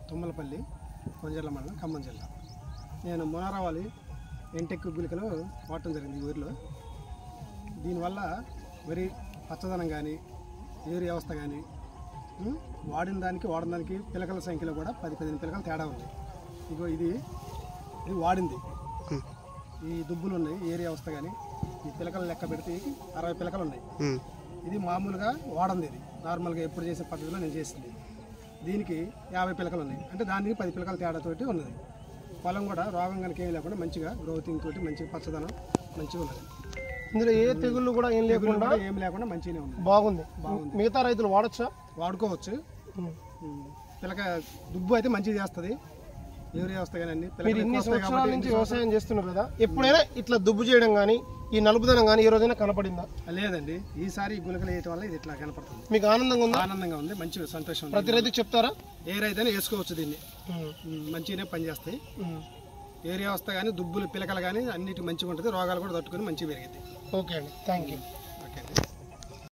తుమ్మలపల్లి, కొంజర్ల మండలం, ఖమ్మం జిల్లా. నేను మునారావాలి ఎంటెక్ గుళికలు వాడటం జరిగింది ఈ ఊరిలో. దీనివల్ల వరి పచ్చదనం కానీ ఏరు వ్యవస్థ కానీ వాడిన దానికి పిలకల సంఖ్యలో కూడా 10-15 పిలకలు తేడా ఉంది. ఇగో ఇది వాడింది. ఈ దుబ్బులు ఉన్నాయి ఏరు వ్యవస్థ కానీ ఈ పిలకలు లెక్క పెడితే 60 పిలకలు ఉన్నాయి. ఇది మామూలుగా వాడింది. ఇది నార్మల్గా ఎప్పుడు చేసే పద్ధతిలో నేను చేసింది. దీనికి 50 పిలకలు ఉన్నాయి. అంటే దానికి 10 పిలకల తేడాతోటి ఉన్నది. పొలం కూడా రోగం కనుక ఏం లేకుండా మంచిగా గ్రోతింగ్ తోటి మంచిగా పచ్చదనం మంచిగా ఉన్నది. ఇందులో ఏ తెగుళ్ళు కూడా ఏం లేకుండా మంచిగానే ఉంది. బాగుంది. మిగతా రైతులు వాడచ్చా? వాడుకోవచ్చు. పిలక దుబ్బు అయితే మంచిగా చేస్తుంది. ఏరు వ్యవస్థ కానీ అన్ని సంవత్సరాల నుంచి వ్యవసాయం చేస్తున్నారు కదా, ఎప్పుడైనా ఇట్లా దుబ్బు చేయడం కానీ ఈ నలుపుదనం కానీ ఏ రోజైనా కనపడిందా? లేదండి. ఈసారి ఈ గుళికలు వేయటం వల్ల ఇది ఇట్లా కనపడుతుంది. మీకు ఆనందంగా ఉందా? ఆనందంగా ఉంది. మంచి సంతోషం. ప్రతి రైతుకి చెప్తారా? ఏ రైతైనా వేసుకోవచ్చు దీన్ని. మంచిగానే పనిచేస్తాయి. ఏరు వ్యవస్థ కానీ దుబ్బులు పిలకలు కానీ అన్నిటి మంచిగా ఉంటుంది. రోగాలు కూడా తట్టుకొని మంచిగా పెరిగింది. ఓకే అండి, థ్యాంక్ యూ. ఓకే అండి.